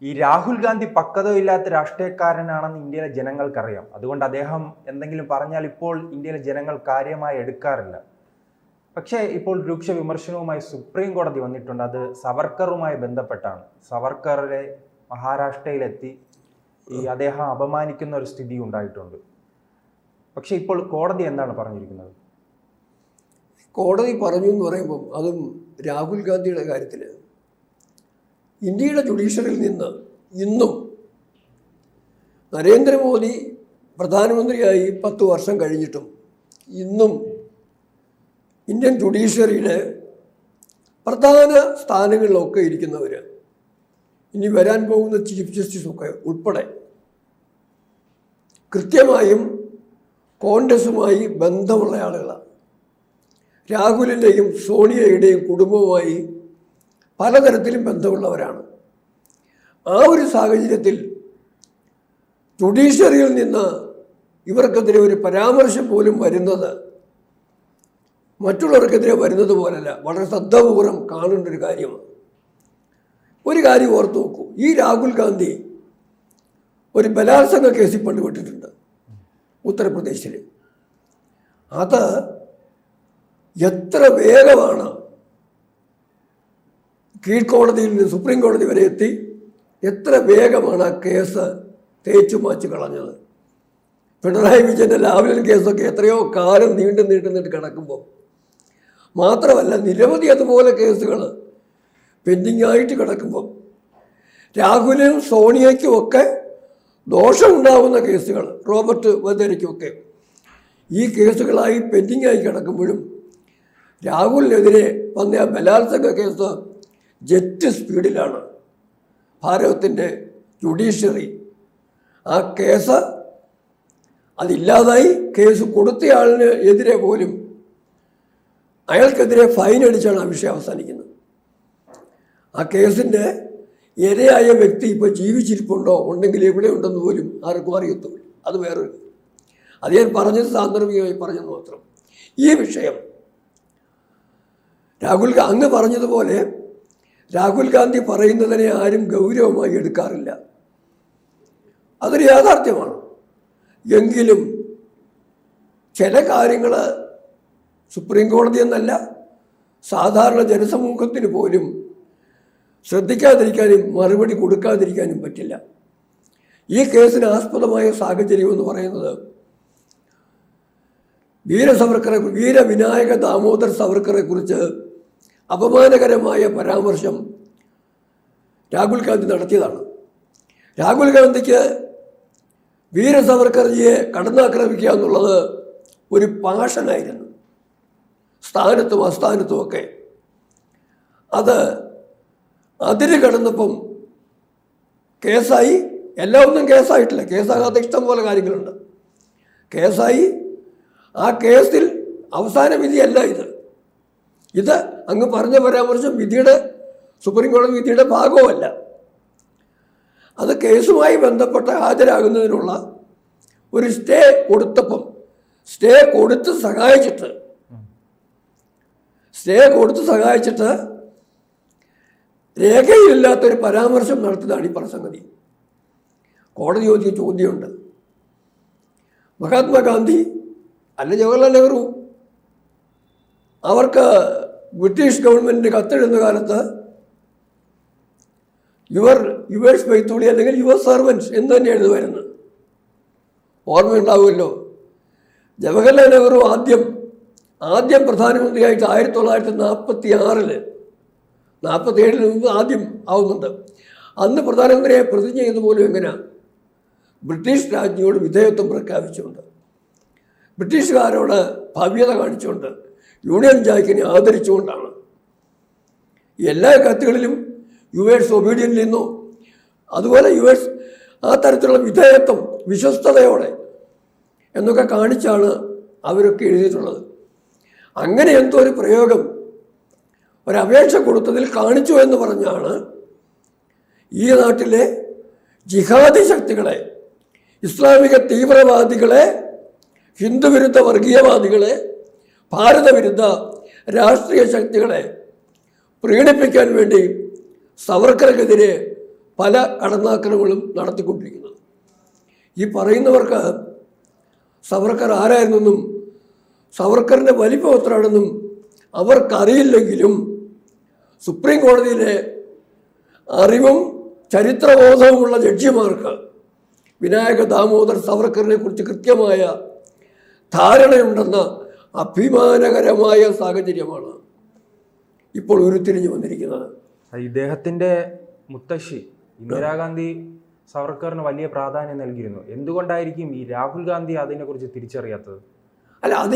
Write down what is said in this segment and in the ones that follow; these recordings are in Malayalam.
ഈ രാഹുൽ ഗാന്ധി പക്വതയില്ലാത്ത രാഷ്ട്രീയക്കാരനാണെന്ന് ഇന്ത്യയിലെ ജനങ്ങൾക്കറിയാം. അതുകൊണ്ട് അദ്ദേഹം എന്തെങ്കിലും പറഞ്ഞാൽ ഇപ്പോൾ ഇന്ത്യയിലെ ജനങ്ങൾ കാര്യമായി എടുക്കാറില്ല. പക്ഷേ ഇപ്പോൾ രൂക്ഷ വിമർശനവുമായി സുപ്രീം കോടതി വന്നിട്ടുണ്ട്. അത് സവർക്കറുമായി ബന്ധപ്പെട്ടാണ്. സവർക്കറെ മഹാരാഷ്ട്രയിലെത്തി അദ്ദേഹം അപമാനിക്കുന്ന ഒരു സ്ഥിതി ഉണ്ടായിട്ടുണ്ട്. പക്ഷെ ഇപ്പോൾ കോടതി എന്താണ് പറഞ്ഞിരിക്കുന്നത്? കോടതി പറഞ്ഞു എന്ന് പറയുമ്പം അതും രാഹുൽ ഗാന്ധിയുടെ കാര്യത്തിൽ ഇന്ത്യയുടെ ജുഡീഷ്യറിയിൽ നിന്ന് ഇന്നും നരേന്ദ്രമോദി പ്രധാനമന്ത്രിയായി 10 വർഷം കഴിഞ്ഞിട്ടും ഇന്നും ഇന്ത്യൻ ജുഡീഷ്യറിയുടെ പ്രധാന സ്ഥാനങ്ങളിലൊക്കെ ഇരിക്കുന്നവർ, ഇനി വരാൻ പോകുന്ന ചീഫ് ജസ്റ്റിസൊക്കെ ഉൾപ്പെടെ കൃത്യമായും കോൺഗ്രസുമായി ബന്ധമുള്ള ആളുകളാണ്. രാഹുലിൻ്റെയും സോണിയയുടെയും കുടുംബവുമായി പലതരത്തിലും ബന്ധമുള്ളവരാണ്. ആ ഒരു സാഹചര്യത്തിൽ ജുഡീഷ്യറിയിൽ നിന്ന് ഇവർക്കെതിരെ ഒരു പരാമർശം പോലും വരുന്നത് മറ്റുള്ളവർക്കെതിരെ വരുന്നത് പോലല്ല, വളരെ ശ്രദ്ധാപൂർവം കാണേണ്ട ഒരു കാര്യമാണ്. ഒരു കാര്യം ഓർത്ത് നോക്കൂ, ഈ രാഹുൽ ഗാന്ധി ഒരു ബലാത്സംഗ കേസിൽ പെട്ടുപെട്ടിട്ടുണ്ട് ഉത്തർപ്രദേശിൽ. അത് എത്ര വേഗമാണ് കീഴ്ക്കോടതിയിൽ നിന്ന് സുപ്രീം കോടതി വരെ എത്തി, എത്ര വേഗമാണ് ആ കേസ് തേച്ചു മാച്ച് കളഞ്ഞത്. പിണറായി വിജയൻ്റെ ലാവ്ലിൻ കേസൊക്കെ എത്രയോ കാലം നീണ്ടു കിടക്കുമ്പോൾ, മാത്രമല്ല നിരവധി അതുപോലെ കേസുകൾ പെൻഡിങ്ങായിട്ട് കിടക്കുമ്പം രാഹുലും സോണിയയ്ക്കും ഒക്കെ ദോഷമുണ്ടാകുന്ന കേസുകൾ, റോബർട്ട് വധേരയ്ക്കുമൊക്കെ ഈ കേസുകളായി പെൻഡിങ്ങായി കിടക്കുമ്പോഴും രാഹുലിനെതിരെ വന്ന ആ ബലാത്സംഗ കേസ് ജെറ്റ് സ്പീഡിലാണ് ഭാരതത്തിൻ്റെ ജുഡീഷ്യറി. ആ കേസ് അതില്ലാതായി. കേസ് കൊടുത്തയാളിന് എതിരെ പോലും അയാൾക്കെതിരെ ഫൈൻ അടിച്ചാണ് ആ വിഷയം അവസാനിക്കുന്നത്. ആ കേസിൻ്റെ ഇരയായ വ്യക്തി ഇപ്പോൾ ജീവിച്ചിരിപ്പുണ്ടോ, ഉണ്ടെങ്കിൽ എവിടെ ഉണ്ടെന്ന് പോലും ആർക്കും അറിയത്തുമില്ല. അത് വേറൊരു, അത് ഞാൻ പറഞ്ഞത് സാന്ദർഭികമായി പറഞ്ഞെന്ന് മാത്രം. ഈ വിഷയം അങ്ങ് പറഞ്ഞതുപോലെ രാഹുൽ ഗാന്ധി പറയുന്നതിനെ ആരും ഗൗരവമായി എടുക്കാറില്ല. അതൊരു യാഥാർത്ഥ്യമാണ്. എങ്കിലും ചില കാര്യങ്ങൾ സുപ്രീം കോടതി എന്നല്ല, സാധാരണ ജനസമൂഹത്തിന് പോലും ശ്രദ്ധിക്കാതിരിക്കാനും മറുപടി കൊടുക്കാതിരിക്കാനും പറ്റില്ല. ഈ കേസിന് ആസ്പദമായ സാഹചര്യം എന്ന് പറയുന്നത് വീരവിനായക ദാമോദർ സവർക്കറെ കുറിച്ച് അപമാനകരമായ പരാമർശം രാഹുൽ ഗാന്ധി നടത്തിയതാണ്. രാഹുൽ ഗാന്ധിക്ക് വീര സവർക്കർജിയെ കടന്നാക്രമിക്കുക എന്നുള്ളത് ഒരു പാഷനായിരുന്നു, സ്ഥാനത്തും അസ്ഥാനത്തുമൊക്കെ. അത് അതിര് കടന്നപ്പം കേസായി. ഒന്നും കേസായിട്ടില്ല, കേസാകാത്ത ഇഷ്ടം പോലെ കാര്യങ്ങളുണ്ട്. കേസായി. ആ കേസിൽ അവസാന വിധിയല്ല ഇത് അങ്ങ് പറഞ്ഞ പരാമർശം സുപ്രീം കോടതി വിധിയുടെ ഭാഗവുമല്ല. അത് കേസുമായി ബന്ധപ്പെട്ട് ഹാജരാകുന്നതിനുള്ള ഒരു സ്റ്റേ കൊടുത്തപ്പം സ്റ്റേ കൊടുത്ത് സഹായിച്ചിട്ട് രേഖയിലില്ലാത്തൊരു പരാമർശം നടത്തുന്നതാണ് ഈ പ്രസംഗതി. കോടതി ചോദിച്ച ചോദ്യമുണ്ട്. മഹാത്മാഗാന്ധി അല്ല ജവഹർലാൽ നെഹ്റു അവർക്ക് ബ്രിട്ടീഷ് ഗവൺമെൻറ് കത്തെഴുതുന്ന കാലത്ത് യുവേഴ്സ് ഫെയ്ത്ത്ഫുള്ളി അല്ലെങ്കിൽ യുവർ സെർവൻസ് എന്ന് തന്നെ എഴുതുമായിരുന്നു. ഓർമ്മയുണ്ടാവുമല്ലോ, ജവഹർലാൽ നെഹ്റു ആദ്യം പ്രധാനമന്ത്രിയായിട്ട് 1946 47 മുമ്പ് ആദ്യം ആവുന്നുണ്ട്. അന്ന് പ്രധാനമന്ത്രിയെ പ്രതിജ്ഞ ചെയ്ത പോലും എങ്ങനെയാണ്? ബ്രിട്ടീഷ് രാജ്ഞിയോട് വിധേയത്വം പ്രഖ്യാപിച്ചുകൊണ്ട്, ബ്രിട്ടീഷുകാരോട് ഭവ്യത കാണിച്ചുകൊണ്ട്, യൂണിയൻ ജാക്കിനെ ആദരിച്ചുകൊണ്ടാണ്. എല്ലാ കത്തുകളിലും യുവേഴ്സ് ഒബീഡിയൻ്റ് നിന്നോ അതുപോലെ യുവേഴ്സ് ആ തരത്തിലുള്ള വിധേയത്വം വിശ്വസ്തയോടെ എന്നൊക്കെ കാണിച്ചാണ് അവരൊക്കെ എഴുതിയിട്ടുള്ളത്. അങ്ങനെ എന്തോ ഒരു പ്രയോഗം ഒരപേക്ഷ കൊടുത്തതിൽ കാണിച്ചു എന്ന് പറഞ്ഞാണ് ഈ നാട്ടിലെ ജിഹാദി ശക്തികളെ, ഇസ്ലാമിക തീവ്രവാദികളെ, ഹിന്ദുവിരുദ്ധ വർഗീയവാദികളെ, ഭാരതവിരുദ്ധ രാഷ്ട്രീയ ശക്തികളെ പ്രീണിപ്പിക്കാൻ വേണ്ടി സവർക്കർക്കെതിരെ പല കടന്നാക്രമണങ്ങളും നടത്തിക്കൊണ്ടിരിക്കുന്നത്. ഈ പറയുന്നവർക്ക് സവർക്കർ ആരായിരുന്നെന്നും സവർക്കറിൻ്റെ വലിപ്പം എത്രയാണെന്നും അവർക്കറിയില്ലെങ്കിലും സുപ്രീം കോടതിയിലെ അറിവും ചരിത്രബോധവുമുള്ള ജഡ്ജിമാർക്ക് വിനായക ദാമോദർ സവർക്കറിനെ കുറിച്ച് കൃത്യമായ ധാരണയുണ്ടെന്ന അഭിമാനകരമായ സാഹചര്യമാണ് ഇപ്പോൾ ഉരുത്തിരിഞ്ഞു വന്നിരിക്കുന്നത്. ഇദ്ദേഹത്തിൻ്റെ മുത്തശ്ശി ഇന്ദിരാഗാന്ധി സവർക്കറിന് വലിയ പ്രാധാന്യം നൽകിയിരുന്നു. എന്തുകൊണ്ടായിരിക്കും ഈ രാഹുൽ ഗാന്ധി അതിനെക്കുറിച്ച് തിരിച്ചറിയാത്തത്? അല്ല, അത്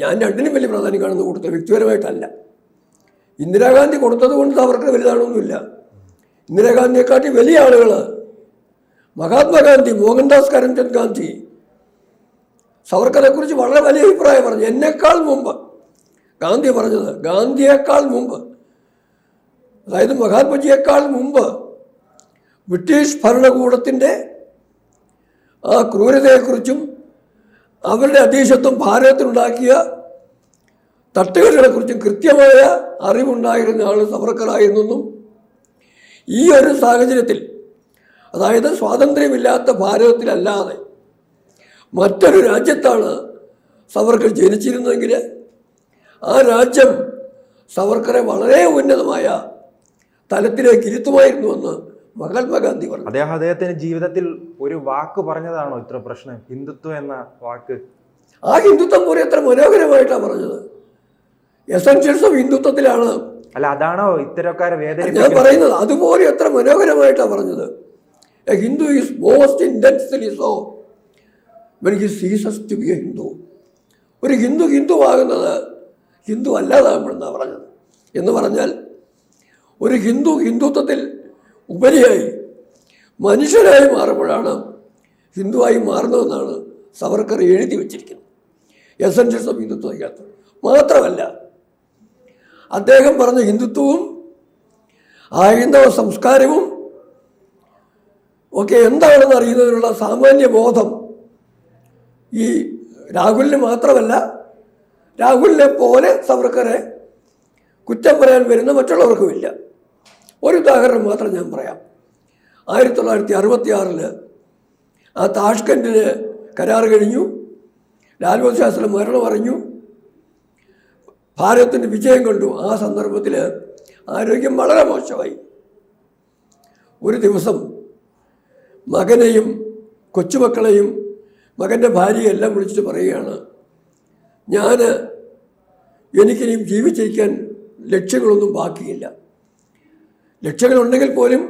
ഞാൻ രണ്ടിനും വലിയ പ്രാധാന്യം കാണുന്നത് കൊടുത്തത് വ്യക്തിപരമായിട്ടല്ല. ഇന്ദിരാഗാന്ധി കൊടുത്തത് കൊണ്ട് സവർക്കർ വലുതാണൊന്നുമില്ല. ഇന്ദിരാഗാന്ധിയെക്കാട്ടി വലിയ ആളുകൾ മഹാത്മാഗാന്ധി, മോഹൻദാസ് കരംചന്ദ് ഗാന്ധി സവർക്കറെക്കുറിച്ച് വളരെ വലിയ അഭിപ്രായം പറഞ്ഞു. എന്നേക്കാൾ മുമ്പ് ഗാന്ധി പറഞ്ഞത്, ഗാന്ധിയേക്കാൾ മുമ്പ്, അതായത് മഹാത്മജിയേക്കാൾ മുമ്പ് ബ്രിട്ടീഷ് ഭരണകൂടത്തിൻ്റെ ആ ക്രൂരതയെക്കുറിച്ചും അവരുടെ അധീശത്വം ഭാരതത്തിനുണ്ടാക്കിയ തട്ടുകേടുകളെക്കുറിച്ചും കൃത്യമായ അറിവുണ്ടായിരുന്ന ആൾ സവർക്കറായിരുന്നെന്നും ഈ ഒരു സാഹചര്യത്തിൽ, അതായത് സ്വാതന്ത്ര്യമില്ലാത്ത ഭാരതത്തിലല്ലാതെ മറ്റൊരു രാജ്യത്താണ് സവർക്കർ ജനിച്ചിരുന്നതെങ്കിൽ ആ രാജ്യം സവർക്കറെ വളരെ ഉന്നതമായ തലത്തിലേക്ക് ഇരുത്തുമായിരുന്നുവെന്ന് മഹാത്മാഗാന്ധി പറഞ്ഞു. അദ്ദേഹത്തിന്റെ ജീവിതത്തിൽ ഒരു വാക്ക് പറഞ്ഞതാണോ ഇത്ര പ്രശ്നം? ഹിന്ദുത്വം എന്ന വാക്ക്. ആ ഹിന്ദുത്വം പോലെ എത്ര മനോഹരമായിട്ടാണ് പറഞ്ഞത്. എസൻഷ്യൽസ് ഓഫ് ഹിന്ദുത്വത്തിലാണ്. അല്ല, അതാണോ ഇത്തരക്കാരെ വേദന? ഞാൻ പറയുന്നത് അതുപോലെ എത്ര മനോഹരമായിട്ടാണ് പറഞ്ഞത്. A Hindu is most intensely so when he ceases to be a Hindu. ഒരു ഹിന്ദുവാകുന്നത് ഹിന്ദു അല്ലാതാകുമ്പോഴെന്നാണ് പറഞ്ഞത്. എന്ന് പറഞ്ഞാൽ ഒരു ഹിന്ദുത്വത്തിൽ ഉപരിയായി മനുഷ്യനായി മാറുമ്പോഴാണ് ഹിന്ദുവായി മാറുന്നതെന്നാണ് സവർക്കർ എഴുതി വച്ചിരിക്കുന്നത് എസൻഷ്യൽസ് ഓഫ് ഹിന്ദുത്വത്തിനകത്ത്. മാത്രമല്ല, അദ്ദേഹം പറഞ്ഞ ഹിന്ദുത്വവും ഹൈന്ദവ സംസ്കാരവും ഒക്കെ എന്താണെന്ന് അറിയുന്നതിനുള്ള സാമാന്യ ബോധം ഈ രാഹുലിന് മാത്രമല്ല, രാഹുലിനെ പോലെ സവർക്കറെ കുറ്റം പറയാൻ വരുന്ന മറ്റുള്ളവർക്കുമില്ല. ഒരു ഉദാഹരണം മാത്രം ഞാൻ പറയാം. 1966 ആ താഷ്കൻഡിൽ കരാർ കഴിഞ്ഞു, ലാൽ ബഹദൂർ ശാസ്ത്രി മരണം അറിഞ്ഞു, ഭാരതത്തിൻ്റെ വിജയം കണ്ടു. ആ സന്ദർഭത്തിൽ ആരോഗ്യം വളരെ മോശമായി. ഒരു ദിവസം മകനെയും കൊച്ചുമക്കളെയും മകൻ്റെ ഭാര്യയെല്ലാം വിളിച്ചിട്ട് പറയുകയാണ്, എനിക്കിനിയും ജീവിച്ചിരിക്കാൻ ലക്ഷ്യങ്ങളൊന്നും ബാക്കിയില്ല. ലക്ഷ്യങ്ങളുണ്ടെങ്കിൽ പോലും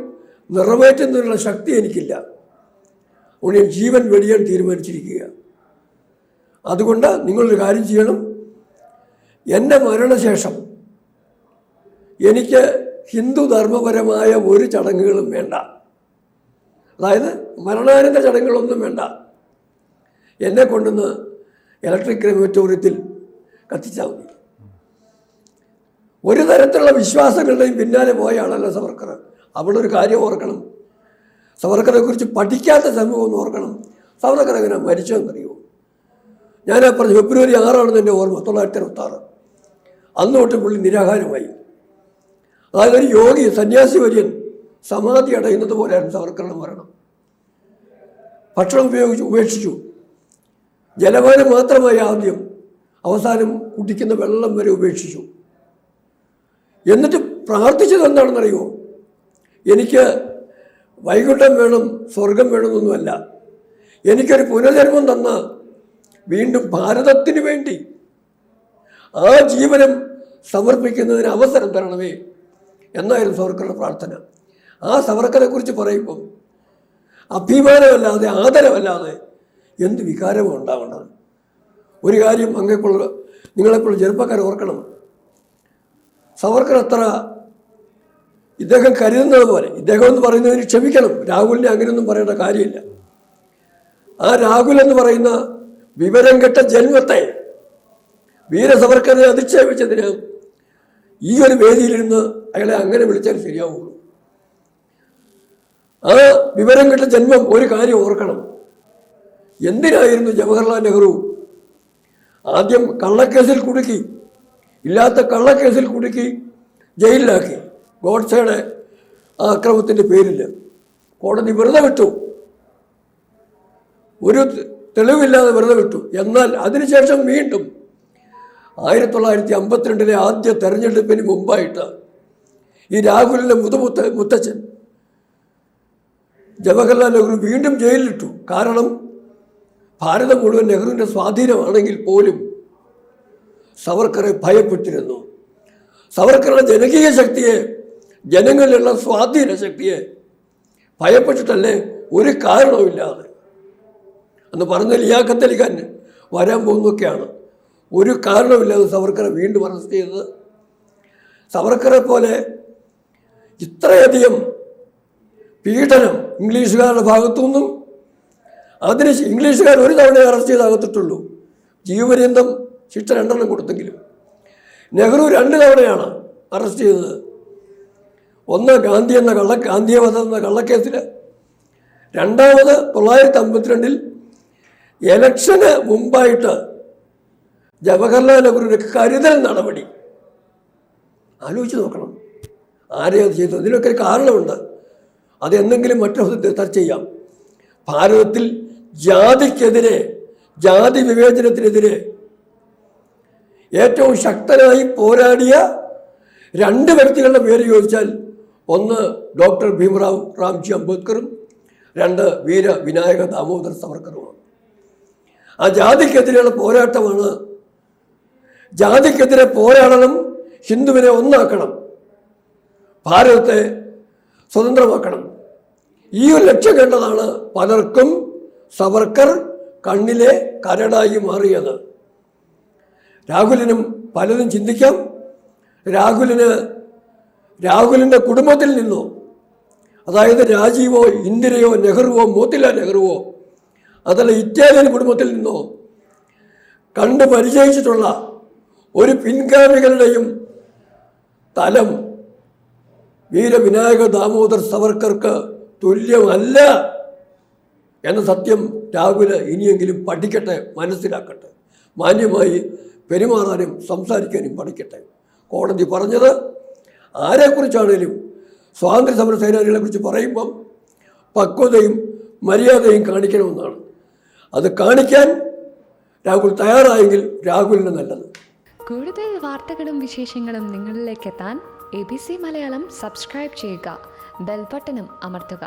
നിറവേറ്റുന്നതിനുള്ള ശക്തി എനിക്കില്ല. അതുകൊണ്ട് ഞാൻ ജീവൻ വെടിയാൻ തീരുമാനിച്ചിരിക്കുക. അതുകൊണ്ട് നിങ്ങളൊരു കാര്യം ചെയ്യണം, എൻ്റെ മരണശേഷം എനിക്ക് ഹിന്ദു ധർമ്മപരമായ ഒരു ചടങ്ങുകളും വേണ്ട. അതായത് മരണാനന്തര ചടങ്ങുകളൊന്നും വേണ്ട. എന്നെ കൊണ്ടുവന്ന് ഇലക്ട്രിക് ക്രെമറ്റോറിയത്തിൽ കത്തിച്ചാൽ മതി. ഒരു തരത്തിലുള്ള വിശ്വാസങ്ങളുടെയും പിന്നാലെ പോയ ആളല്ല സവർക്കർ. അവിടെ ഒരു കാര്യം ഓർക്കണം, സവർക്കറെ കുറിച്ച് പഠിക്കാത്ത സമൂഹം ഒന്ന് ഓർക്കണം. സവർക്കർ എങ്ങനെ മരിച്ചതെന്നറിയുമോ? ഞാൻ പറഞ്ഞു ഫെബ്രുവരി 6 എൻ്റെ ഓർമ്മ, 1966. അന്ന് തൊട്ട് പുള്ളി നിരാഹാരമായി. അതായത് ഒരു യോഗി, സന്യാസി വര്യൻ സമാധി അടയുന്നത് പോലെയായിരുന്നു സവർക്കറുടെ മരണം. ഭക്ഷണം ഉപേക്ഷിച്ചു. ജലപാനം മാത്രമായി ആദ്യം, അവസാനം കുടിക്കുന്ന വെള്ളം വരെ ഉപേക്ഷിച്ചു. എന്നിട്ട് പ്രാർത്ഥിച്ചത് എന്താണെന്നറിയുമോ? എനിക്ക് വൈകുണ്ഠം വേണം, സ്വർഗം വേണമെന്നൊന്നുമല്ല, എനിക്കൊരു പുനർജന്മം തന്ന വീണ്ടും ഭാരതത്തിന് വേണ്ടി ആ ജീവനം സമർപ്പിക്കുന്നതിന് അവസരം തരണമേ എന്നായിരുന്നു സവർക്കറുടെ പ്രാർത്ഥന. ആ സവർക്കറെ കുറിച്ച് പറയുമ്പം അഭിമാനമല്ലാതെ ആദരവല്ലാതെ എന്ത് വികാരമാണ് ഉണ്ടാവേണ്ടത്? ഒരു കാര്യം നിങ്ങളെപ്പോഴും ചെറുപ്പക്കാർ ഓർക്കണം, സവർക്കർ അത്ര ഇദ്ദേഹം കരുതുന്നത് പോലെ, ഇദ്ദേഹം എന്ന് പറയുന്നതിന് ക്ഷമിക്കണം, രാഹുലിനെ അങ്ങനെയൊന്നും പറയേണ്ട കാര്യമില്ല. ആ രാഹുൽ എന്ന് പറയുന്ന വിവരം കെട്ട ജന്മത്തെ വീര സവർക്കറെ അധിക്ഷേപിച്ചതിന് ഈ ഒരു വേദിയിലിരുന്ന് അയാളെ അങ്ങനെ വിളിച്ചാൽ ശരിയാവുള്ളൂ. ആ വിവരം കെട്ട ജന്മം ഒരു കാര്യം ഓർക്കണം, എന്തിനായിരുന്നു ജവഹർലാൽ നെഹ്റു ആദ്യം കള്ളക്കേസിൽ കുടുക്കി, ഇല്ലാത്ത കള്ളക്കേസിൽ കുടുക്കി ജയിലിലാക്കി, ഗോഡ്സയുടെ ആ അക്രമത്തിൻ്റെ പേരിൽ. കോടതി വെറുതെ വിട്ടു, ഒരു തെളിവില്ലാതെ വെറുതെ വിട്ടു. എന്നാൽ അതിനുശേഷം വീണ്ടും 1952 ആദ്യ തെരഞ്ഞെടുപ്പിന് മുമ്പായിട്ട് ഈ രാഹുലിൻ്റെ മുത്തച്ഛൻ ജവഹർലാൽ നെഹ്റു വീണ്ടും ജയിലിലിട്ടു. കാരണം ഭാരതം മുഴുവൻ നെഹ്റുവിൻ്റെ സ്വാധീനമാണെങ്കിൽ പോലും സവർക്കറെ ഭയപ്പെട്ടിരുന്നു. സവർക്കറുടെ ജനകീയ ശക്തിയെ, ജനങ്ങളിലുള്ള സ്വാധീന ശക്തിയെ ഭയപ്പെട്ടിട്ടല്ലേ, ഒരു കാരണവുമില്ലാതെ. അന്ന് പറഞ്ഞ ലിയാഖത്ത് അലി ഖാൻ വരാൻ പോകുന്നതൊക്കെയാണ്. ഒരു കാരണമില്ലാതെ സവർക്കറെ വീണ്ടും അറസ്റ്റ് ചെയ്തത്. സവർക്കറെ പോലെ ഇത്രയധികം പീഡനം ഇംഗ്ലീഷുകാരുടെ ഭാഗത്തു നിന്നും, അതിന് ഇംഗ്ലീഷുകാർ ഒരു തവണ അറസ്റ്റ് ചെയ്ത് അകത്തിട്ടുള്ളൂ. ജീവപര്യന്തം ശിക്ഷ 2 എണ്ണം കൊടുത്തെങ്കിലും നെഹ്റു 2 തവണയാണ് അറസ്റ്റ് ചെയ്തത്. ഒന്ന് ഗാന്ധിയെ വധം എന്ന കള്ളക്കേസിൽ, രണ്ടാമത് 1952 ഇലക്ഷന് മുമ്പായിട്ട് ജവഹർലാൽ നെഹ്റുവിൻ്റെ കരുതൽ നടപടി. ആലോചിച്ച് നോക്കണം ആരെയും അത് ചെയ്തു. ഇതിനൊക്കെ ഒരു കാരണമുണ്ട്. അതെന്തെങ്കിലും മറ്റൊരു ചർച്ച ചെയ്യാം. ഭാരതത്തിൽ ജാതിക്കെതിരെ, ജാതി വിവേചനത്തിനെതിരെ ഏറ്റവും ശക്തനായി പോരാടിയ 2 വ്യക്തികളുടെ പേര് ചോദിച്ചാൽ ഒന്ന് ഡോക്ടർ ഭീംറാവ് റാംജി അംബേദ്കറും 2 വീര വിനായക ദാമോദർ സവർക്കറുമാണ്. ആ ജാതിക്കെതിരെയുള്ള പോരാട്ടമാണ്. ജാതിക്കെതിരെ പോരാടണം, ഹിന്ദുവിനെ ഒന്നാക്കണം, ഭാരതത്തെ സ്വതന്ത്രമാക്കണം. ഈ ഒരു ലക്ഷ്യം കണ്ടതാണ് പലർക്കും സവർക്കർ കണ്ണിലെ കരടായി മാറിയത്. രാഹുലിനും പലതും ചിന്തിക്കാം. രാഹുലിൻ്റെ കുടുംബത്തിൽ നിന്നോ, അതായത് രാജീവോ ഇന്ദിരയോ നെഹ്റുവോ മോത്തിലാൽ നെഹ്റുവോ, അതല്ല ഇറ്റാലിയൻ കുടുംബത്തിൽ നിന്നോ കണ്ട് പരിചയിച്ചിട്ടുള്ള ഒരു പിൻഗാമികളുടെയും തലം വീരവിനായക ദാമോദർ സവർക്കർക്ക് തുല്യമല്ല എന്ന സത്യം രാഹുൽ ഇനിയെങ്കിലും പഠിക്കട്ടെ, മനസ്സിലാക്കട്ടെ, മാന്യമായി പെരുമാറാനും സംസാരിക്കാനും പഠിക്കട്ടെ. കോടതി പറഞ്ഞത് ആരെക്കുറിച്ചാണേലും സ്വാതന്ത്ര്യ സമര സേനാനികളെക്കുറിച്ച് പറയുമ്പം പക്വതയും മര്യാദയും കാണിക്കണമെന്നാണ്. അത് കാണിക്കാൻ രാഹുൽ തയ്യാറായെങ്കിൽ രാഹുലിന് നല്ലത്. കൂടുതൽ വാർത്തകളും വിശേഷങ്ങളും നിങ്ങളിലേക്ക് എത്താൻ ABC മലയാളം സബ്സ്ക്രൈബ് ചെയ്യുക, ബെൽ ബട്ടണും അമർത്തുക.